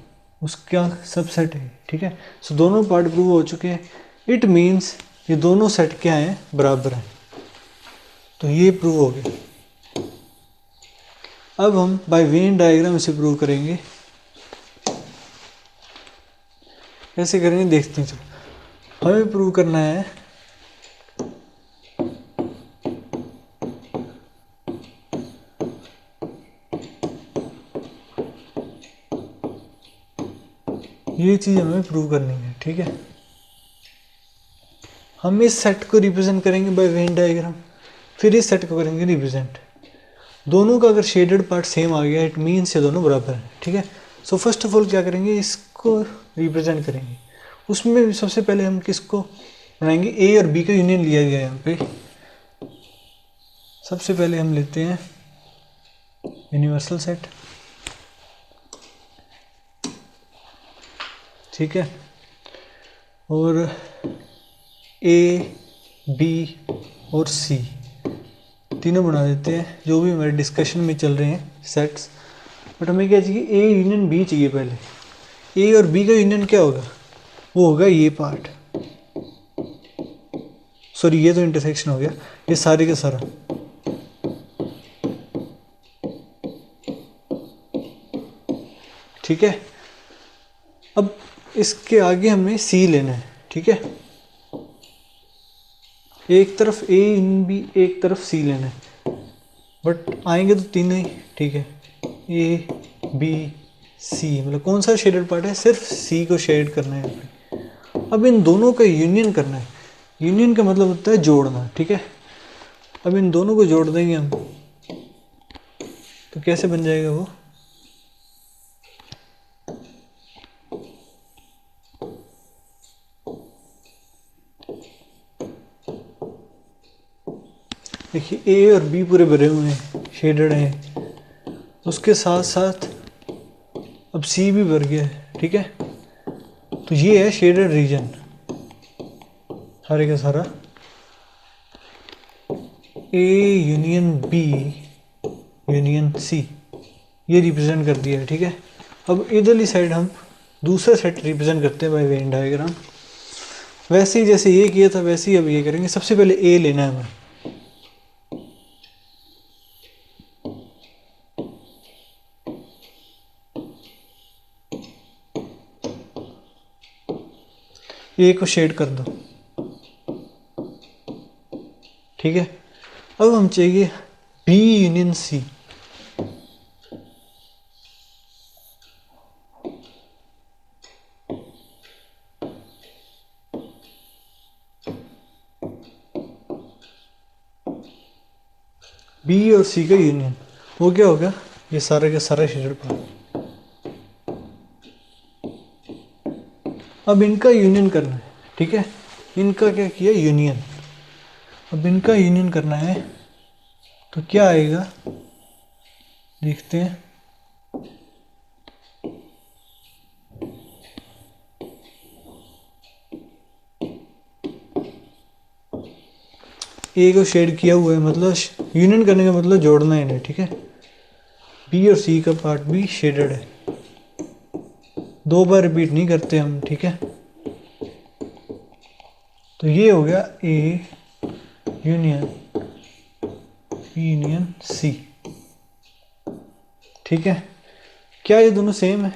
उसका सबसेट है, ठीक है। सो दोनों पार्ट प्रूव हो चुके हैं। इट मीन्स ये दोनों सेट क्या हैं, बराबर हैं। तो ये प्रूव हो गया। अब हम बाय वेन डायग्राम इसे प्रूव करेंगे। कैसे करेंगे देखते हैं। हमें प्रूव करना है ये चीज हमें प्रूव करनी है, ठीक है। हम इस सेट को रिप्रेजेंट करेंगे बाय वेन डायग्राम, फिर इस सेट को करेंगे रिप्रेजेंट। दोनों का अगर शेडेड पार्ट सेम आ गया इट मीन्स ये दोनों बराबर हैं, ठीक है। सो फर्स्ट ऑफ ऑल क्या करेंगे, इसको रिप्रेजेंट करेंगे। उसमें सबसे पहले हम किसको बनाएंगे, ए और बी का यूनियन लिया गया है यहाँ पे। सबसे पहले हम लेते हैं यूनिवर्सल सेट, ठीक है। और ए बी और सी तीनों बना देते हैं, जो भी हमारे डिस्कशन में चल रहे हैं सेट्स। बट हमें क्या चाहिए, ए यूनियन बी चाहिए पहले। ए और बी का यूनियन क्या होगा, वो होगा ये पार्ट, सॉरी ये तो इंटरसेक्शन हो गया, ये सारे का सारा। ठीक है। अब इसके आगे हमें सी लेना है, ठीक है। एक तरफ ए इन बी, एक तरफ सी लेना है, बट आएंगे तो तीनों ही, ठीक है। ए बी सी, मतलब कौन सा शेडेड पार्ट है, सिर्फ सी को शेड करना है यहाँ पे। अब इन दोनों का यूनियन करना है। यूनियन का मतलब होता है जोड़ना, ठीक है। अब इन दोनों को जोड़ देंगे हम, तो कैसे बन जाएगा वो, देखिए ए और बी पूरे भरे हुए हैं, शेडेड हैं, उसके साथ साथ अब सी भी भर गया है, ठीक है। तो ये है शेडेड रीजन सारे का सारा, A union B union C, ये रिप्रेजेंट कर दिया है, ठीक है। अब इधरली साइड हम दूसरा सेट रिप्रेजेंट करते हैं बाय वेन डायग्राम। वैसे ही जैसे ये किया था वैसे ही अब ये करेंगे। सबसे पहले ए लेना है हमें, ए को शेड कर दो, ठीक है। अब हम चाहिए बी यूनियन सी, बी और सी का यूनियन, वो क्या होगा, ये सारे का सारा शेडेड पार्ट। अब इनका यूनियन करना है, ठीक है। इनका क्या किया, यूनियन। अब इनका यूनियन करना है तो क्या आएगा देखते हैं। ए को शेड किया हुआ है, मतलब यूनियन करने का मतलब जोड़ना है इन्हें, ठीक है। बी और सी का पार्ट भी शेडेड है, दो बार रिपीट नहीं करते हम, ठीक है। तो ये हो गया A union B union C, ठीक है। क्या ये दोनों सेम है,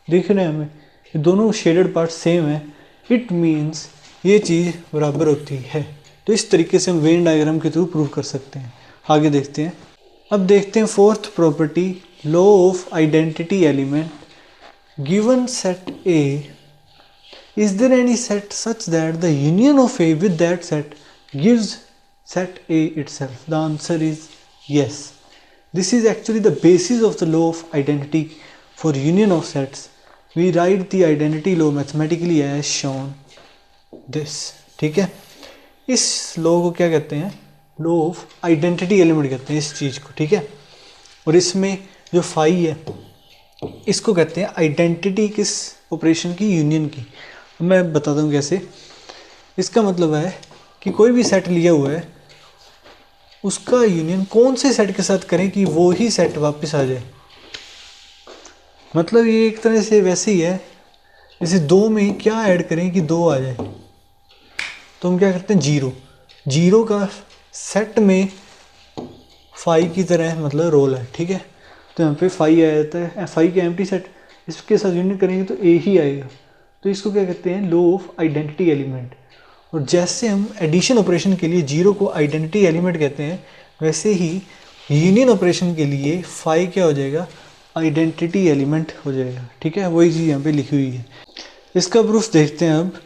दिख रहे हैं हमें, ये दोनों शेडेड पार्ट सेम है। इट मीन्स ये चीज़ बराबर होती है। तो इस तरीके से हम वेन डायग्राम के थ्रू प्रूव कर सकते हैं। आगे देखते हैं। अब देखते हैं fourth property, law of identity element. Given set A, is there any set such that the union of A with that set gives set A itself? The answer is yes. This is actually the basis of the law of identity for union of sets. We write the identity law mathematically as shown this, ठीक है। इस law को क्या कहते हैं, law of identity element कहते हैं इस चीज़ को, ठीक है। और इसमें जो फाई है इसको कहते हैं आइडेंटिटी किस ऑपरेशन की, यूनियन की। मैं बताता हूँ कैसे। इसका मतलब है कि कोई भी सेट लिया हुआ है उसका यूनियन कौन से सेट के साथ करें कि वो ही सेट वापस आ जाए। मतलब ये एक तरह से वैसे ही है जैसे दो में ही क्या ऐड करें कि दो आ जाए। तो हम क्या करते हैं, जीरो, जीरो का सेट में फाइव की तरह मतलब रोल है, ठीक है। तो यहाँ पे फाइव आ जाता है, फाइव का एम्प्टी सेट, इसके साथ यूनियन करेंगे तो ए ही आएगा। तो इसको क्या कहते हैं, लॉ ऑफ आइडेंटिटी एलिमेंट। और जैसे हम एडिशन ऑपरेशन के लिए जीरो को आइडेंटिटी एलिमेंट कहते हैं, वैसे ही यूनियन ऑपरेशन के लिए फाइव क्या हो जाएगा, आइडेंटिटी एलिमेंट हो जाएगा, ठीक है। वही चीज़ यहाँ पे लिखी हुई है। इसका प्रूफ देखते हैं। अब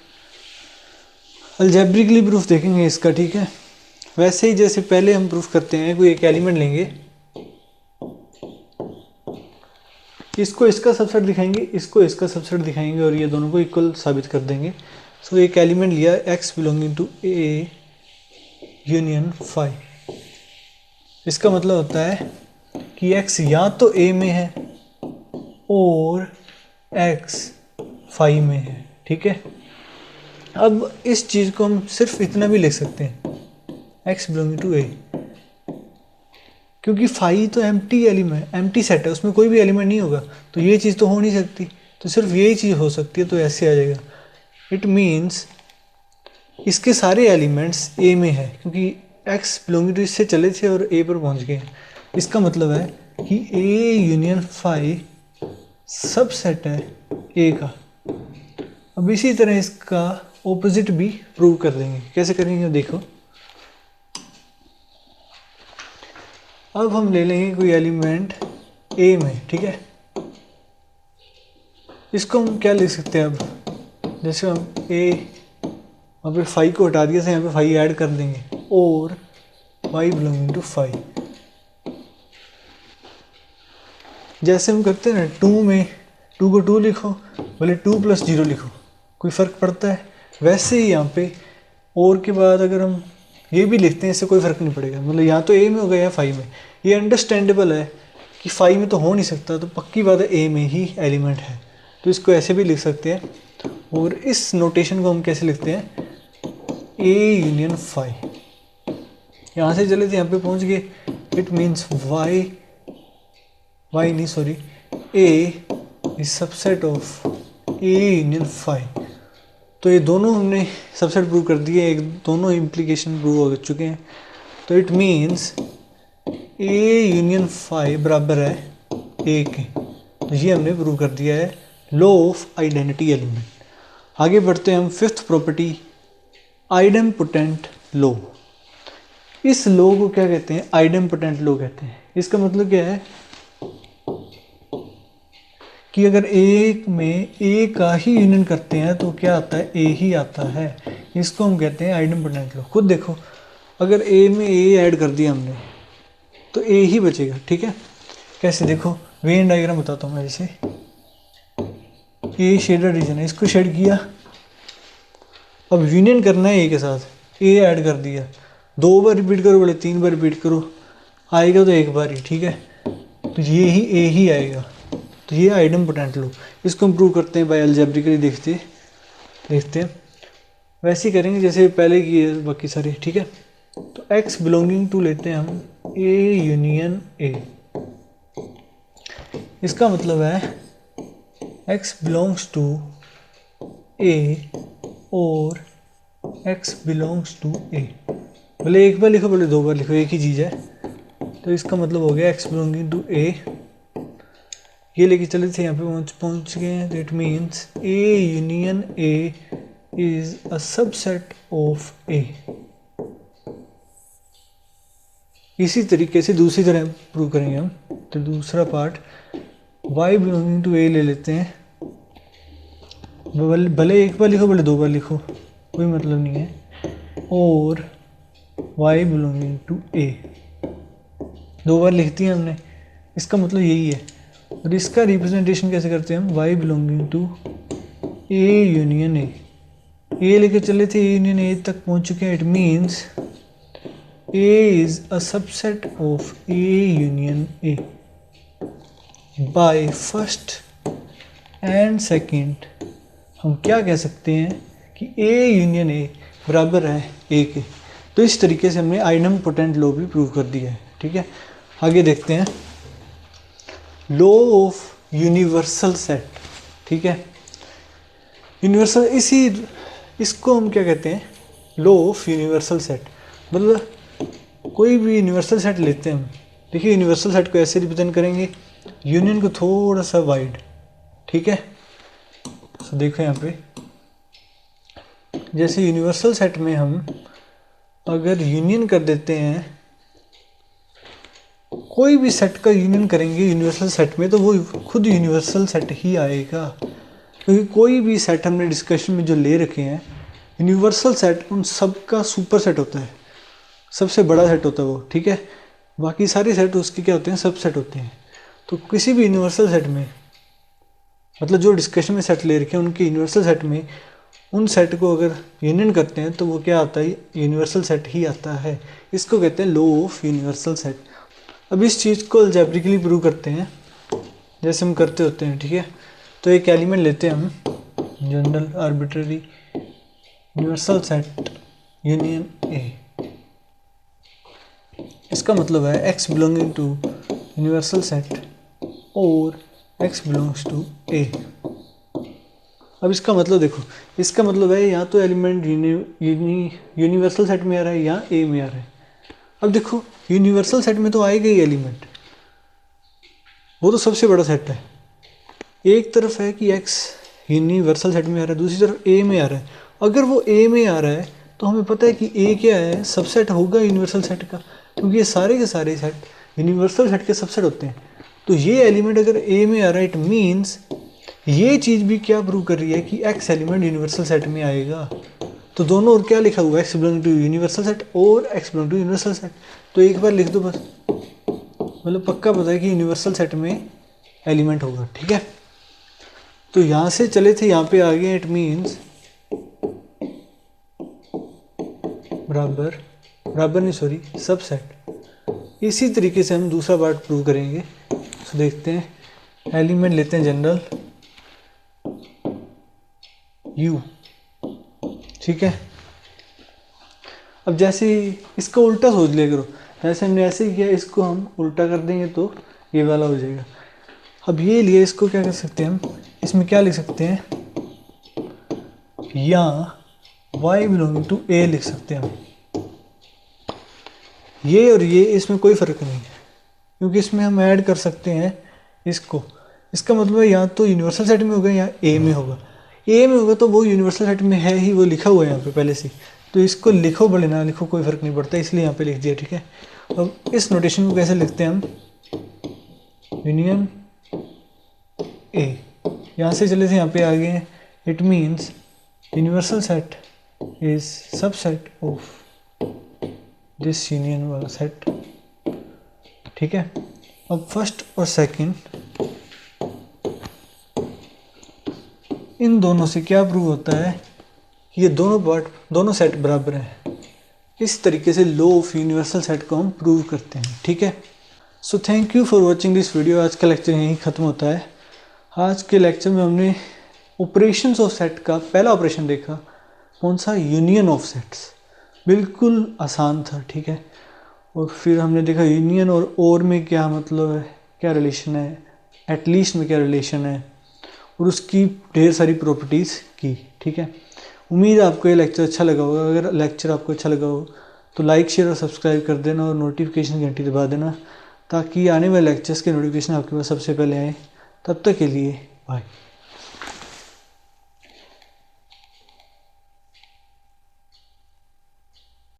अलजेब्रिकली प्रूफ देखेंगे इसका, ठीक है। वैसे ही जैसे पहले हम प्रूफ करते हैं, कोई एक एलिमेंट लेंगे, इसको इसका सबसेट दिखाएंगे, इसको इसका सबसेट दिखाएंगे और ये दोनों को इक्वल साबित कर देंगे। सो एक एलिमेंट लिया x belonging to A union five, इसका मतलब होता है कि x या तो a में है और x फाइव में है, ठीक है। अब इस चीज़ को हम सिर्फ इतना भी लिख सकते हैं, x बिलोंगिंग टू a, क्योंकि फाइव तो एम्प्टी एलिमेंट, एम्प्टी सेट है, उसमें कोई भी एलिमेंट नहीं होगा, तो ये चीज़ तो हो नहीं सकती, तो सिर्फ यही चीज़ हो सकती है, तो ऐसे आ जाएगा। इट मीन्स इसके सारे एलिमेंट्स ए में है, क्योंकि एक्स बिलोंगिंग टू इससे चले थे और ए पर पहुंच गए। इसका मतलब है कि ए यूनियन फाइव सब सेट है ए का। अब इसी तरह इसका ऑपोजिट भी प्रूव कर देंगे। कैसे करेंगे देखो। अब हम ले लेंगे कोई एलिमेंट ए में, ठीक है। इसको हम क्या लिख सकते हैं, अब जैसे हम ए वहाँ पे फाइव को हटा दिया, यहाँ पे फाइव ऐड कर देंगे और वाई बिलोंगिंग टू फाइव। जैसे हम करते हैं ना 2 में 2 को 2 लिखो, भले 2 + 0 लिखो, कोई फ़र्क पड़ता है? वैसे ही यहाँ पे और के बाद अगर हम ये भी लिखते हैं इससे कोई फ़र्क नहीं पड़ेगा, मतलब यहाँ तो ए में होगा या 5 में। ये अंडरस्टैंडेबल है कि 5 में तो हो नहीं सकता, तो पक्की बात है ए में ही एलिमेंट है, तो इसको ऐसे भी लिख सकते हैं। और इस नोटेशन को हम कैसे लिखते हैं? A union 5। यहाँ से चले थे यहाँ पे पहुँच गए, it means A is subset of A union 5। तो ये दोनों हमने सबसेट प्रूव कर दिए, एक दोनों इम्प्लीकेशन प्रूव हो चुके हैं। तो इट मीन्स ए यूनियन 5 बराबर है ए के, तो ये हमने प्रूव कर दिया है लॉ ऑफ आइडेंटिटी एलिमेंट। आगे बढ़ते हैं हम 5th प्रॉपर्टी, आइडेम्पोटेंट लॉ। इस लॉ को क्या कहते हैं? आइडेम्पोटेंट लॉ कहते हैं। इसका मतलब क्या है कि अगर ए में ए का ही यूनियन करते हैं तो क्या आता है? ए ही आता है। इसको हम कहते हैं आइडेम्पोटेंट लॉ। खुद देखो, अगर ए में ए ऐड कर दिया हमने तो ए ही बचेगा, ठीक है? कैसे? देखो, वेन डायग्राम बताता हूँ मैं। जैसे ए शेडेड रीजन है, इसको शेड किया, अब यूनियन करना है ए के साथ, ए ऐड कर दिया, 2 बार रिपीट करो, बोले 3 बार रिपीट करो, आएगा तो एक बार ही, ठीक है? तो ये ही ए ही आएगा, तो ये आइडेम्पोटेंट लॉ। इसको इम्प्रूव करते हैं बाय अलजेब्रिकली, देखते हैं। वैसे ही करेंगे जैसे पहले किए बाकी सारे, ठीक है? तो x बिलोंगिंग टू लेते हैं हम ए यूनियन ए। इसका मतलब है x बिलोंग्स टू ए और x बिलोंग्स टू ए। भले एक बार लिखो, भले 2 बार लिखो, एक ही चीज़ है। तो इसका मतलब हो गया x बिलोंगिंग टू ए। ये लेके चले थे, यहाँ पे पहुँच गए हैं। तो it means A union A is a subset of A. इसी तरीके से दूसरी तरह प्रूव करेंगे हम। तो दूसरा पार्ट, y बिलोंगिंग टू ए ले लेते हैं। भले एक बार लिखो, भले 2 बार लिखो, कोई मतलब नहीं है। और y बिलोंगिंग टू ए 2 बार लिख दिया हमने, इसका मतलब यही है। और इसका रिप्रेजेंटेशन कैसे करते हैं हम? y belonging to A union A लेके चले थे, ए यूनियन ए तक पहुंच चुके हैं। It means A is a subset of A union A by first and second. हम क्या कह सकते हैं कि ए यूनियन ए बराबर है ए के। तो इस तरीके से हमने आइडेम्पोटेंट लॉ भी प्रूव कर दिया है, ठीक है? आगे देखते हैं लॉ ऑफ यूनिवर्सल सेट, ठीक है? यूनिवर्सल, इसको हम क्या कहते हैं? Law of universal set. मतलब कोई भी यूनिवर्सल सेट लेते हैं हम, देखिए यूनिवर्सल सेट को ऐसे रिप्रेजेंट करेंगे, यूनियन को थोड़ा सा वाइड, ठीक है? तो देखो यहाँ पे, जैसे यूनिवर्सल सेट में हम अगर यूनियन कर देते हैं, कोई भी सेट का यूनियन करेंगे यूनिवर्सल सेट में, तो वो खुद यूनिवर्सल सेट ही आएगा। क्योंकि कोई भी सेट हमने डिस्कशन में जो ले रखे हैं, यूनिवर्सल सेट उन सब का सुपर सेट होता है, सबसे बड़ा सेट होता है वो, ठीक है? बाकी सारे सेट उसके क्या होते हैं? सब सेट होते हैं। तो किसी भी यूनिवर्सल सेट में, मतलब जो डिस्कशन में सेट ले रखे हैं उनके यूनिवर्सल सेट में, उन सेट को अगर यूनियन करते हैं तो वो क्या आता है? यूनिवर्सल सेट ही आता है। इसको कहते हैं लॉ ऑफ यूनिवर्सल सेट। अब इस चीज़ को अलजेब्रिकली प्रूव करते हैं, जैसे हम करते होते हैं, ठीक है? तो एक एलिमेंट लेते हैं हम, general arbitrary universal set union A. इसका मतलब है x belonging to universal set और x बिलोंग्स टू ए। अब इसका मतलब देखो, इसका मतलब है या तो एलिमेंट यूनिवर्सल सेट में आ रहा है या ए में आ रहा है। अब देखो, यूनिवर्सल सेट में तो आएगा ही एलिमेंट, वो तो सबसे बड़ा सेट है। एक तरफ है कि x यूनिवर्सल सेट में आ रहा है, दूसरी तरफ ए में आ रहा है। अगर वो ए में आ रहा है तो हमें पता है कि ए क्या है? सबसेट होगा यूनिवर्सल सेट का, क्योंकि ये सारे के सारे सेट यूनिवर्सल सेट के सबसेट होते हैं। तो ये एलिमेंट अगर ए में आ रहा है, इट मीन्स ये चीज़ भी क्या प्रूव कर रही है कि x एलिमेंट यूनिवर्सल सेट में आएगा। तो दोनों और क्या लिखा हुआ है? x belong to universal set और x belong to universal set. तो एक बार लिख दो बस, मतलब पक्का पता है कि यूनिवर्सल सेट में एलिमेंट होगा, ठीक है। तो यहाँ से चले थे यहाँ पे आ गए, इट मीन्स बराबर बराबर नहीं सॉरी सबसेट। इसी तरीके से हम दूसरा पार्ट प्रूव करेंगे। तो देखते हैं, एलिमेंट लेते हैं जनरल u, ठीक है। अब जैसे इसका उल्टा सोच लिया करो, जैसे हमने ऐसे किया, इसको हम उल्टा कर देंगे तो ये वाला हो जाएगा। अब ये लिए, इसको क्या कर सकते हैं हम, इसमें क्या लिख सकते हैं, या y बिलोंगिंग टू a लिख सकते हैं हम। ये और ये इसमें कोई फ़र्क नहीं है, क्योंकि इसमें हम ऐड कर सकते हैं इसको। इसका मतलब है या तो यूनिवर्सल सेट में होगा या ए में होगा। ए में होगा तो वो यूनिवर्सल सेट में है ही, वो लिखा हुआ है यहाँ पे पहले से। तो इसको लिखो भले ना लिखो कोई फ़र्क नहीं पड़ता, इसलिए यहाँ पे लिख दिया, ठीक है। अब इस नोटेशन को कैसे लिखते हैं हम, यूनियन ए। यहाँ से चले थे यहाँ पे आ गए, it means universal set is subset of this union वाला सेट, ठीक है। अब फर्स्ट और सेकंड, इन दोनों से क्या प्रूव होता है, ये दोनों सेट बराबर हैं। इस तरीके से लॉ ऑफ यूनिवर्सल सेट को हम प्रूव करते हैं, ठीक है। So thank you for watching this video. आज का लेक्चर यहीं ख़त्म होता है। आज के लेक्चर में हमने ऑपरेशंस ऑफ सेट का पहला ऑपरेशन देखा, कौन सा, यूनियन ऑफ सेट्स। बिल्कुल आसान था, ठीक है। और फिर हमने देखा यूनियन और में क्या मतलब है, क्या रिलेशन है, एटलीस्ट में क्या रिलेशन है, और उसकी ढेर सारी प्रॉपर्टीज़ की, ठीक है। उम्मीद है आपको ये लेक्चर अच्छा लगा होगा। अगर लेक्चर आपको अच्छा लगा हो तो लाइक शेयर और सब्सक्राइब कर देना, और नोटिफिकेशन घंटी दबा देना, ताकि आने वाले लेक्चर्स के नोटिफिकेशन आपके पास सबसे पहले आए। तब तक के लिए बाय।